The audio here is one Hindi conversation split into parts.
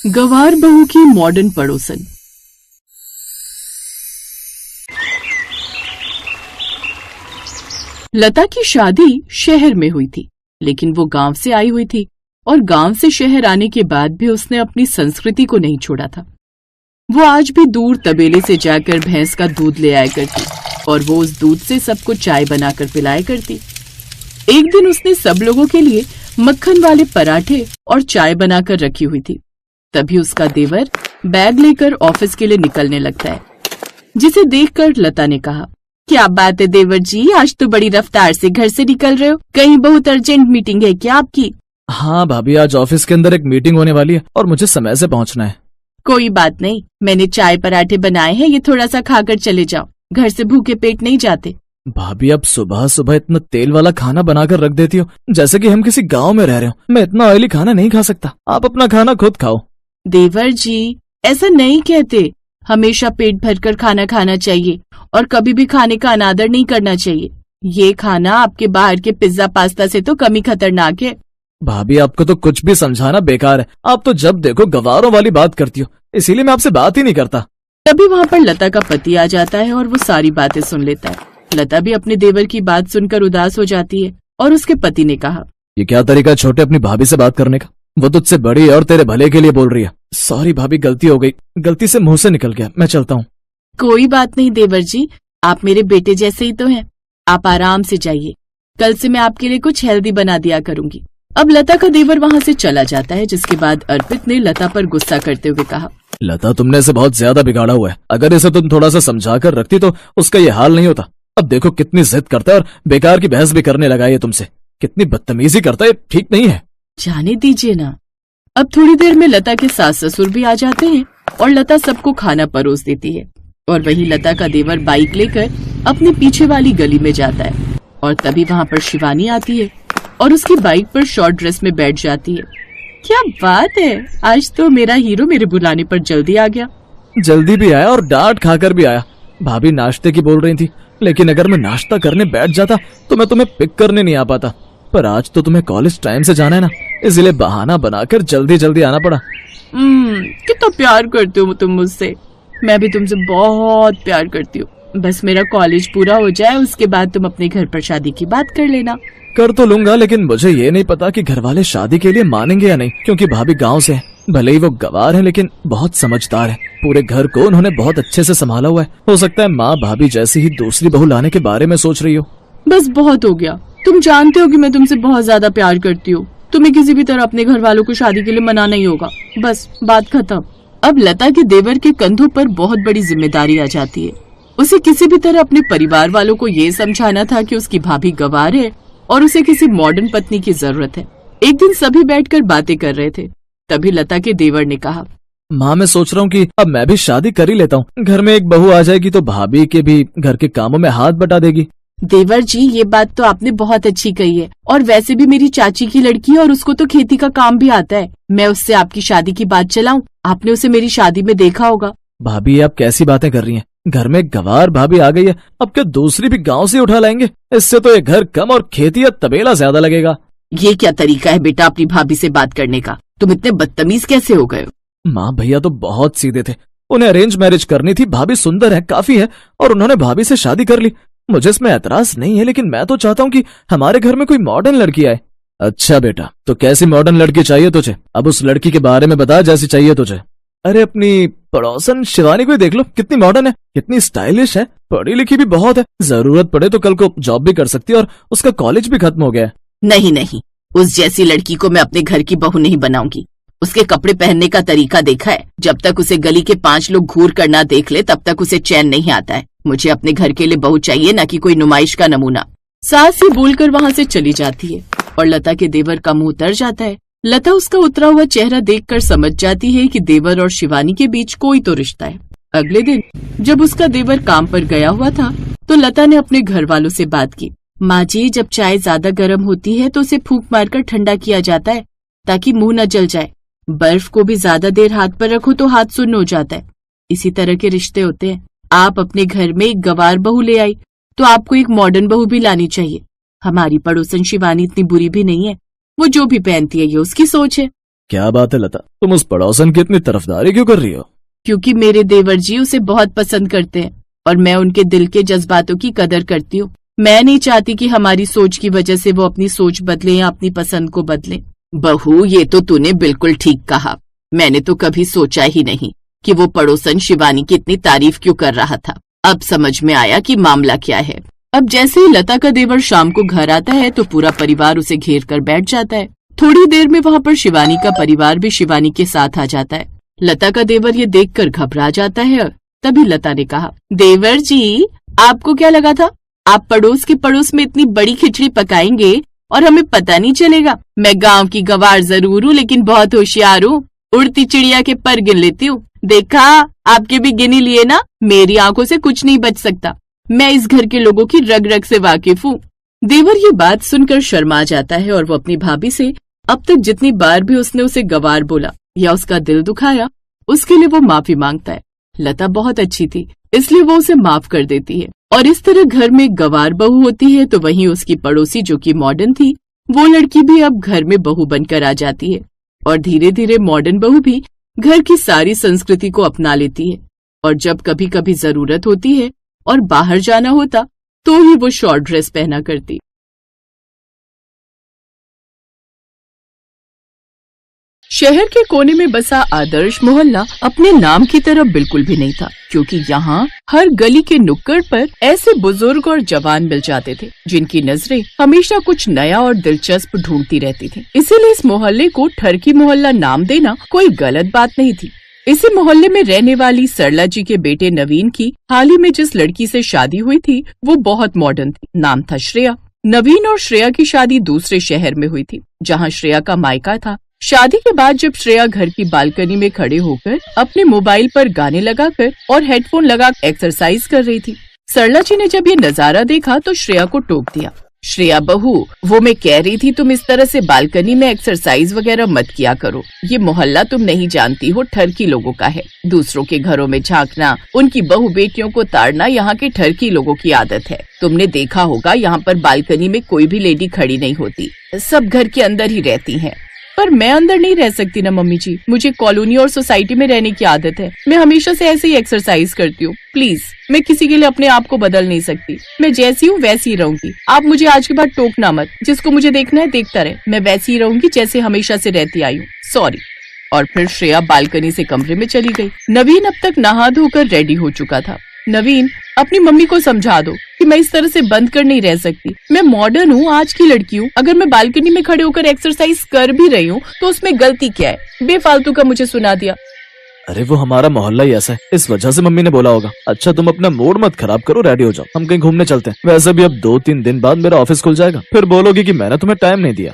गंवार बहू की मॉडर्न पड़ोसन। लता की शादी शहर में हुई थी, लेकिन वो गांव से आई हुई थी और गांव से शहर आने के बाद भी उसने अपनी संस्कृति को नहीं छोड़ा था। वो आज भी दूर तबेले से जाकर भैंस का दूध ले आया करती और वो उस दूध से सबको चाय बनाकर पिलाया करती। एक दिन उसने सब लोगों के लिए मक्खन वाले पराठे और चाय बनाकर रखी हुई थी। तभी उसका देवर बैग लेकर ऑफिस के लिए निकलने लगता है, जिसे देखकर लता ने कहा, क्या बात है देवर जी, आज तो बड़ी रफ्तार से घर से निकल रहे हो, कहीं बहुत अर्जेंट मीटिंग है क्या आपकी? हाँ भाभी, आज ऑफिस के अंदर एक मीटिंग होने वाली है और मुझे समय से पहुंचना है। कोई बात नहीं, मैंने चाय पराठे बनाए हैं, ये थोड़ा सा खाकर चले जाओ, घर से भूखे पेट नहीं जाते। भाभी, अब सुबह सुबह इतना तेल वाला खाना बनाकर रख देती हो जैसे कि हम किसी गांव में रह रहे हो। मैं इतना ऑयली खाना नहीं खा सकता, आप अपना खाना खुद खाओ। देवर जी, ऐसा नहीं कहते, हमेशा पेट भरकर खाना खाना चाहिए और कभी भी खाने का अनादर नहीं करना चाहिए। ये खाना आपके बाहर के पिज्जा पास्ता से तो कम ही खतरनाक है। भाभी, आपको तो कुछ भी समझाना बेकार है, आप तो जब देखो गवारों वाली बात करती हो, इसीलिए मैं आपसे बात ही नहीं करता। तभी वहाँ पर लता का पति आ जाता है और वो सारी बातें सुन लेता है। लता भी अपने देवर की बात सुनकर उदास हो जाती है और उसके पति ने कहा, ये क्या तरीका है छोटे अपनी भाभी से बात करने का? वो तुझसे बड़ी है और तेरे भले के लिए बोल रही है। सॉरी भाभी, गलती हो गई, गलती से मुंह से निकल गया, मैं चलता हूँ। कोई बात नहीं देवर जी, आप मेरे बेटे जैसे ही तो हैं, आप आराम से जाइए, कल से मैं आपके लिए कुछ हेल्दी बना दिया करूंगी। अब लता का देवर वहाँ से चला जाता है, जिसके बाद अर्पित ने लता पर गुस्सा करते हुए कहा, लता, तुमने इसे बहुत ज्यादा बिगाड़ा हुआ है, अगर इसे तुम थोड़ा सा समझा कर रखती तो उसका ये हाल नहीं होता। अब देखो कितनी जिद करता है और बेकार की बहस भी करने लगा है तुमसे, कितनी बदतमीजी करता है, ठीक नहीं है। जाने दीजिए ना। अब थोड़ी देर में लता के सास ससुर भी आ जाते हैं और लता सबको खाना परोस देती है और वही लता का देवर बाइक लेकर अपने पीछे वाली गली में जाता है और तभी वहाँ पर शिवानी आती है और उसकी बाइक पर शॉर्ट ड्रेस में बैठ जाती है। क्या बात है, आज तो मेरा हीरो मेरे बुलाने पर जल्दी आ गया। जल्दी भी आया और डांट खाकर भी आया। भाभी नाश्ते की बोल रही थी, लेकिन अगर मैं नाश्ता करने बैठ जाता तो मैं तुम्हें पिक करने नहीं आ पाता, पर आज तो तुम्हें कॉलेज टाइम से जाना है ना, इसलिए बहाना बनाकर जल्दी जल्दी आना पड़ा। कितना प्यार करते हो तुम मुझसे, मैं भी तुमसे बहुत प्यार करती हूँ। बस मेरा कॉलेज पूरा हो जाए, उसके बाद तुम अपने घर पर शादी की बात कर लेना। कर तो लूंगा, लेकिन मुझे ये नहीं पता कि घर वाले शादी के लिए मानेंगे या नहीं, क्योंकि भाभी गांव से है। भले ही वो गवार है लेकिन बहुत समझदार है, पूरे घर को उन्होंने बहुत अच्छे से संभाला हुआ है। हो सकता है माँ भाभी जैसी ही दूसरी बहू लाने के बारे में सोच रही हो। बस बहुत हो गया, तुम जानते हो कि मैं तुमसे बहुत ज्यादा प्यार करती हूँ, तुम्हें किसी भी तरह अपने घर वालों को शादी के लिए मनाना ही होगा, बस बात खत्म। अब लता के देवर के कंधों पर बहुत बड़ी जिम्मेदारी आ जाती है। उसे किसी भी तरह अपने परिवार वालों को ये समझाना था कि उसकी भाभी गवार है और उसे किसी मॉडर्न पत्नी की जरूरत है। एक दिन सभी बैठकर बातें कर रहे थे, तभी लता के देवर ने कहा, माँ, मैं सोच रहा हूँ कि अब मैं भी शादी कर ही लेता हूँ। घर में एक बहू आ जाएगी तो भाभी के भी घर के कामों में हाथ बटा देगी। देवर जी, ये बात तो आपने बहुत अच्छी कही है, और वैसे भी मेरी चाची की लड़की है और उसको तो खेती का काम भी आता है। मैं उससे आपकी शादी की बात चलाऊं? आपने उसे मेरी शादी में देखा होगा। भाभी, आप कैसी बातें कर रही हैं? घर में गवार भाभी आ गई है, अब क्या दूसरी भी गांव से उठा लाएंगे? इससे तो ये घर कम और खेती या तबेला ज्यादा लगेगा। ये क्या तरीका है बेटा अपनी भाभी से बात करने का? तुम इतने बदतमीज कैसे हो गए हो? माँ, भैया तो बहुत सीधे थे, उन्हें अरेंज मैरिज करनी थी। भाभी सुंदर है, काफी है, और उन्होंने भाभी से शादी कर ली। मुझे इसमें एतराज नहीं है, लेकिन मैं तो चाहता हूँ कि हमारे घर में कोई मॉडर्न लड़की आए। अच्छा बेटा, तो कैसी मॉडर्न लड़की चाहिए तुझे? अब उस लड़की के बारे में बता जैसी चाहिए तुझे। अरे अपनी पड़ोसन शिवानी को देख लो, कितनी मॉडर्न है, कितनी स्टाइलिश है, पढ़ी लिखी भी बहुत है। जरूरत पड़े तो कल को जॉब भी कर सकती है और उसका कॉलेज भी खत्म हो गया है। नहीं नहीं, उस जैसी लड़की को मैं अपने घर की बहू नहीं बनाऊंगी। उसके कपड़े पहनने का तरीका देखा है, जब तक उसे गली के 5 लोग घूर कर ना देख ले तब तक उसे चैन नहीं आता है। मुझे अपने घर के लिए बहू चाहिए, न कि कोई नुमाइश का नमूना। सास ही बोलकर वहाँ से चली जाती है और लता के देवर का मुंह उतर जाता है। लता उसका उतरा हुआ चेहरा देखकर समझ जाती है कि देवर और शिवानी के बीच कोई तो रिश्ता है। अगले दिन जब उसका देवर काम पर गया हुआ था तो लता ने अपने घर वालों से बात की, माँ जी, जब चाय ज्यादा गर्म होती है तो उसे फूंक मारकर ठंडा किया जाता है ताकि मुंह न जल जाए। बर्फ को भी ज्यादा देर हाथ पर रखो तो हाथ सुन्न हो जाता है। इसी तरह के रिश्ते होते हैं। आप अपने घर में एक गवार बहू ले आई तो आपको एक मॉडर्न बहू भी लानी चाहिए। हमारी पड़ोसन शिवानी इतनी बुरी भी नहीं है, वो जो भी पहनती है ये उसकी सोच है। क्या बात है लता, तुम उस पड़ोसन की इतनी तरफदारी क्यों कर रही हो? क्योंकि मेरे देवर जी उसे बहुत पसंद करते हैं और मैं उनके दिल के जज्बातों की कदर करती हूँ। मैं नहीं चाहती कि हमारी सोच की वजह से वो अपनी सोच बदले या अपनी पसंद को बदले। बहू, ये तो तूने बिल्कुल ठीक कहा। मैंने तो कभी सोचा ही नहीं कि वो पड़ोसन शिवानी की इतनी तारीफ क्यों कर रहा था। अब समझ में आया कि मामला क्या है। अब जैसे ही लता का देवर शाम को घर आता है तो पूरा परिवार उसे घेर कर बैठ जाता है। थोड़ी देर में वहाँ पर शिवानी का परिवार भी शिवानी के साथ आ जाता है। लता का देवर ये देखकर घबरा जाता है। तभी लता ने कहा, देवर जी, आपको क्या लगा था आप पड़ोस के पड़ोस में इतनी बड़ी खिचड़ी पकाएंगे और हमें पता नहीं चलेगा? मैं गांव की गवार जरूर हूँ लेकिन बहुत होशियार हूँ। उड़ती चिड़िया के पर गिन लेती हूँ। देखा, आपके भी गिनी लिए ना। मेरी आंखों से कुछ नहीं बच सकता। मैं इस घर के लोगों की रग रग से वाकिफ हूँ। देवर ये बात सुनकर शर्मा जाता है और वो अपनी भाभी से अब तक जितनी बार भी उसने उसे गवार बोला या उसका दिल दुखाया, उसके लिए वो माफी मांगता है। लता बहुत अच्छी थी, इसलिए वो उसे माफ कर देती है। और इस तरह घर में गवार बहू होती है तो वहीं उसकी पड़ोसी जो कि मॉडर्न थी, वो लड़की भी अब घर में बहू बनकर आ जाती है। और धीरे धीरे मॉडर्न बहू भी घर की सारी संस्कृति को अपना लेती है। और जब कभी कभी जरूरत होती है और बाहर जाना होता तो ही वो शॉर्ट ड्रेस पहना करती। शहर के कोने में बसा आदर्श मोहल्ला अपने नाम की तरफ बिल्कुल भी नहीं था, क्योंकि यहाँ हर गली के नुक्कड़ पर ऐसे बुजुर्ग और जवान मिल जाते थे जिनकी नजरें हमेशा कुछ नया और दिलचस्प ढूंढती रहती थी। इसीलिए इस मोहल्ले को ठरकी मोहल्ला नाम देना कोई गलत बात नहीं थी। इसी मोहल्ले में रहने वाली सरला जी के बेटे नवीन की हाल ही में जिस लड़की से शादी हुई थी वो बहुत मॉडर्न थी। नाम था श्रेया। नवीन और श्रेया की शादी दूसरे शहर में हुई थी जहाँ श्रेया का मायका था। शादी के बाद जब श्रेया घर की बालकनी में खड़े होकर अपने मोबाइल पर गाने लगाकर और हेडफोन लगा एक्सरसाइज कर रही थी, सरला जी ने जब ये नजारा देखा तो श्रेया को टोक दिया। श्रेया बहू, वो मैं कह रही थी तुम इस तरह से बालकनी में एक्सरसाइज वगैरह मत किया करो। ये मोहल्ला तुम नहीं जानती हो, ठरकी लोगों का है। दूसरों के घरों में झांकना, उनकी बहू बेटियों को ताड़ना यहाँ के ठरकी लोगों की आदत है। तुमने देखा होगा यहाँ पर बालकनी में कोई भी लेडी खड़ी नहीं होती, सब घर के अंदर ही रहती है। पर मैं अंदर नहीं रह सकती ना मम्मी जी, मुझे कॉलोनी और सोसाइटी में रहने की आदत है। मैं हमेशा से ऐसे ही एक्सरसाइज करती हूँ। प्लीज, मैं किसी के लिए अपने आप को बदल नहीं सकती। मैं जैसी हूँ वैसी ही रहूंगी। आप मुझे आज के बाद टोकना मत। जिसको मुझे देखना है देखता रहे। मैं वैसी ही रहूंगी जैसे हमेशा से रहती आई हूँ। सॉरी। और फिर श्रेया बालकनी से कमरे में चली गई। नवीन अब तक नहा धोकर रेडी हो चुका था। नवीन, अपनी मम्मी को समझा दो कि मैं इस तरह से बंद कर नहीं रह सकती। मैं मॉडर्न हूँ, आज की लड़की हूँ। अगर मैं बालकनी में खड़े होकर एक्सरसाइज कर भी रही हूँ तो उसमें गलती क्या है? बेफालतू का मुझे सुना दिया। अरे वो हमारा मोहल्ला ही ऐसा है, इस वजह से मम्मी ने बोला होगा। अच्छा तुम अपना मूड मत खराब करो, रेडी हो जाओ, हम कहीं घूमने चलते हैं। वैसे भी अब 2-3 दिन बाद मेरा ऑफिस खुल जाएगा, फिर बोलोगी कि मैंने तुम्हें टाइम नहीं दिया।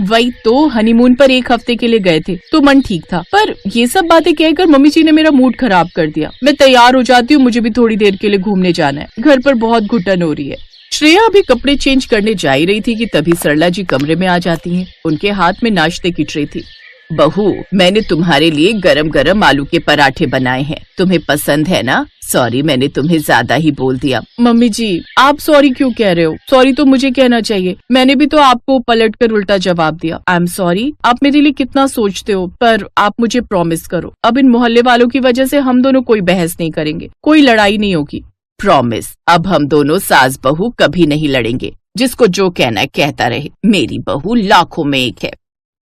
वही तो, हनीमून पर 1 हफ्ते के लिए गए थे तो मन ठीक था, पर ये सब बातें कहकर मम्मी जी ने मेरा मूड खराब कर दिया। मैं तैयार हो जाती हूँ, मुझे भी थोड़ी देर के लिए घूमने जाना है। घर पर बहुत घुटन हो रही है। श्रेया अभी कपड़े चेंज करने जा ही रही थी कि तभी सरला जी कमरे में आ जाती हैं। उनके हाथ में नाश्ते की ट्रे थी। बहू, मैंने तुम्हारे लिए गरम गरम आलू के पराठे बनाए हैं, तुम्हें पसंद है ना? सॉरी, मैंने तुम्हें ज्यादा ही बोल दिया। मम्मी जी, आप सॉरी क्यों कह रहे हो? सॉरी तो मुझे कहना चाहिए। मैंने भी तो आपको पलटकर उल्टा जवाब दिया। I am sorry. आप मेरे लिए कितना सोचते हो, पर आप मुझे प्रॉमिस करो, अब इन मोहल्ले वालों की वजह से हम दोनों कोई बहस नहीं करेंगे, कोई लड़ाई नहीं होगी। प्रॉमिस। अब हम दोनों सास बहू कभी नहीं लड़ेंगे। जिसको जो कहना है कहता रहे, मेरी बहू लाखों में एक है।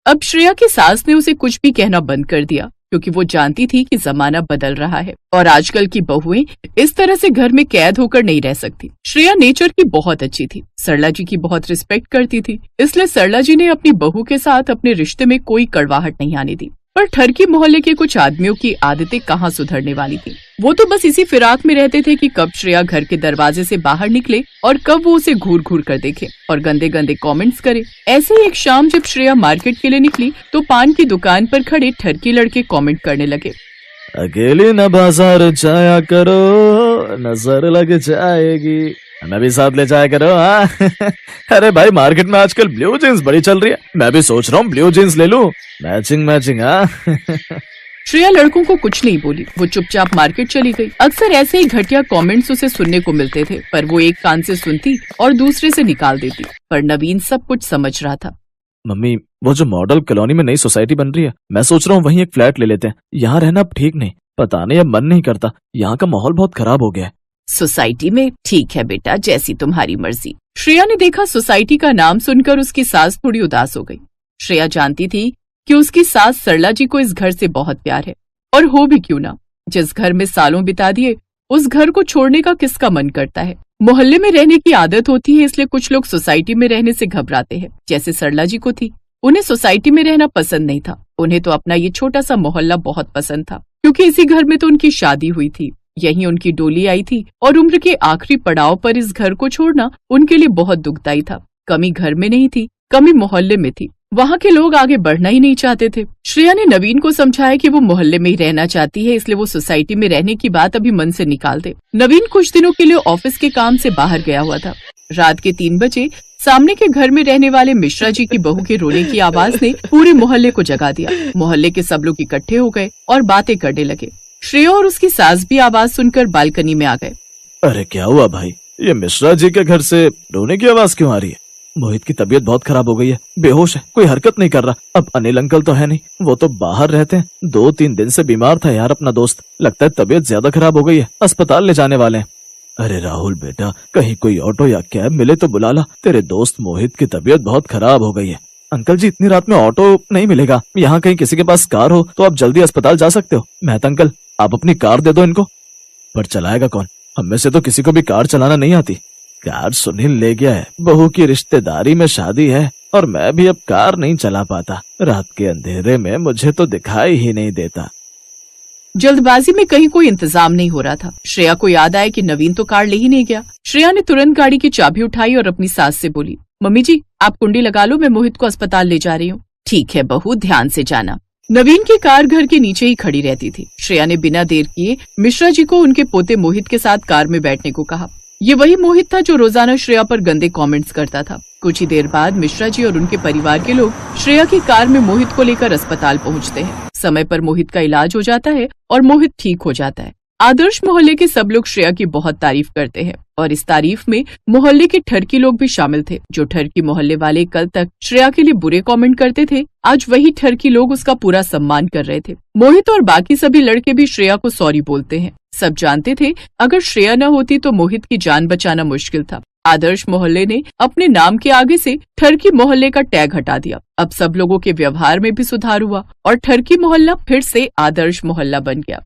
अब श्रेया की सास ने उसे कुछ भी कहना बंद कर दिया, क्योंकि वो जानती थी कि जमाना बदल रहा है और आजकल की बहुएं इस तरह से घर में कैद होकर नहीं रह सकती। श्रेया नेचर की बहुत अच्छी थी, सरला जी की बहुत रिस्पेक्ट करती थी, इसलिए सरला जी ने अपनी बहू के साथ अपने रिश्ते में कोई कड़वाहट नहीं आने दी। पर ठरकी मोहल्ले के कुछ आदमियों की आदतें कहाँ सुधरने वाली थी। वो तो बस इसी फिराक में रहते थे कि कब श्रेया घर के दरवाजे से बाहर निकले और कब वो उसे घूर घूर कर देखे और गंदे गंदे कमेंट्स करे। ऐसे ही एक शाम जब श्रेया मार्केट के लिए निकली तो पान की दुकान पर खड़े ठरकी लड़के कमेंट करने लगे, अकेले न बाजार जाया करो, नजर लग जाएगी, हमें भी साथ ले जाया करो। अरे भाई, मार्केट में आजकल ब्लू जीन्स बड़ी चल रही है, मैं भी सोच रहा हूँ ब्लू जीन्स ले लूं, मैचिंग मैचिंग। श्रेया लड़कों को कुछ नहीं बोली, वो चुपचाप मार्केट चली गई। अक्सर ऐसे ही घटिया कमेंट्स उसे सुनने को मिलते थे, पर वो एक कान से सुनती और दूसरे से निकाल देती। पर नवीन सब कुछ समझ रहा था। मम्मी, वो जो मॉडल कॉलोनी में नई सोसाइटी बन रही है, मैं सोच रहा हूँ वहीं एक फ्लैट ले लेते हैं। यहाँ रहना अब ठीक नहीं, पता नहीं अब मन नहीं करता, यहाँ का माहौल बहुत खराब हो गया है। सोसाइटी में? ठीक है बेटा, जैसी तुम्हारी मर्जी। श्रेया ने देखा सोसाइटी का नाम सुनकर उसकी सास थोड़ी उदास हो गई। श्रेया जानती थी कि उसकी सास सरला जी को इस घर से बहुत प्यार है, और हो भी क्यों ना, जिस घर में सालों बिता दिए उस घर को छोड़ने का किसका मन करता है। मोहल्ले में रहने की आदत होती है, इसलिए कुछ लोग सोसाइटी में रहने से घबराते हैं, जैसे सरला जी को थी। उन्हें सोसाइटी में रहना पसंद नहीं था, उन्हें तो अपना ये छोटा सा मोहल्ला बहुत पसंद था, क्योंकि इसी घर में तो उनकी शादी हुई थी, यहीं उनकी डोली आई थी, और उम्र के आखिरी पड़ाव पर इस घर को छोड़ना उनके लिए बहुत दुखदायी था। कमी घर में नहीं थी, कमी मोहल्ले में थी, वहाँ के लोग आगे बढ़ना ही नहीं चाहते थे। श्रेया ने नवीन को समझाया कि वो मोहल्ले में ही रहना चाहती है, इसलिए वो सोसाइटी में रहने की बात अभी मन से निकाल दे। नवीन कुछ दिनों के लिए ऑफिस के काम से बाहर गया हुआ था। रात के 3 बजे सामने के घर में रहने वाले मिश्रा जी की बहू के रोने की आवाज ने पूरे मोहल्ले को जगा दिया। मोहल्ले के सब लोग इकट्ठे हो गए और बातें करने लगे। श्रेया और उसकी सास भी आवाज सुनकर बालकनी में आ गए। अरे क्या हुआ भाई, ये मिश्रा जी के घर से रोने की आवाज क्यों आ रही है? मोहित की तबीयत बहुत खराब हो गई है, बेहोश है, कोई हरकत नहीं कर रहा। अब अनिल अंकल तो है नहीं, वो तो बाहर रहते हैं। 2-3 दिन से बीमार था यार अपना दोस्त, लगता है तबीयत ज्यादा खराब हो गई है, अस्पताल ले जाने वाले हैं। अरे राहुल बेटा, कहीं कोई ऑटो या कैब मिले तो बुला ला, तेरे दोस्त मोहित की तबीयत बहुत खराब हो गई है। अंकल जी, इतनी रात में ऑटो नहीं मिलेगा, यहाँ कहीं किसी के पास कार हो तो आप जल्दी अस्पताल जा सकते हो। मेहता अंकल, आप अपनी कार दे दो इनको। पर चलाएगा कौन? हम में से तो किसी को भी कार चलाना नहीं आती। कार सुनील ले गया है, बहू की रिश्तेदारी में शादी है, और मैं भी अब कार नहीं चला पाता। रात के अंधेरे में मुझे तो दिखाई ही नहीं देता। जल्दबाजी में कहीं कोई इंतजाम नहीं हो रहा था। श्रेया को याद आया कि नवीन तो कार ले ही नहीं गया। श्रेया ने तुरंत गाड़ी की चाबी उठाई और अपनी सास से बोली, मम्मी जी आप कुंडी लगा लो, मैं मोहित को अस्पताल ले जा रही हूँ। ठीक है बहू, ध्यान से जाना। नवीन की कार घर के नीचे ही खड़ी रहती थी। श्रेया ने बिना देर किए मिश्रा जी को उनके पोते मोहित के साथ कार में बैठने को कहा। ये वही मोहित था जो रोजाना श्रेया पर गंदे कमेंट्स करता था। कुछ ही देर बाद मिश्रा जी और उनके परिवार के लोग श्रेया की कार में मोहित को लेकर अस्पताल पहुंचते हैं। समय पर मोहित का इलाज हो जाता है और मोहित ठीक हो जाता है। आदर्श मोहल्ले के सब लोग श्रेया की बहुत तारीफ करते हैं, और इस तारीफ में मोहल्ले के ठरकी लोग भी शामिल थे। जो ठरकी मोहल्ले वाले कल तक श्रेया के लिए बुरे कमेंट करते थे, आज वही ठरकी लोग उसका पूरा सम्मान कर रहे थे। मोहित और बाकी सभी लड़के भी श्रेया को सॉरी बोलते हैं। सब जानते थे अगर श्रेया न होती तो मोहित की जान बचाना मुश्किल था। आदर्श मोहल्ले ने अपने नाम के आगे से ठरकी मोहल्ले का टैग हटा दिया। अब सब लोगों के व्यवहार में भी सुधार हुआ और ठरकी मोहल्ला फिर से आदर्श मोहल्ला बन गया।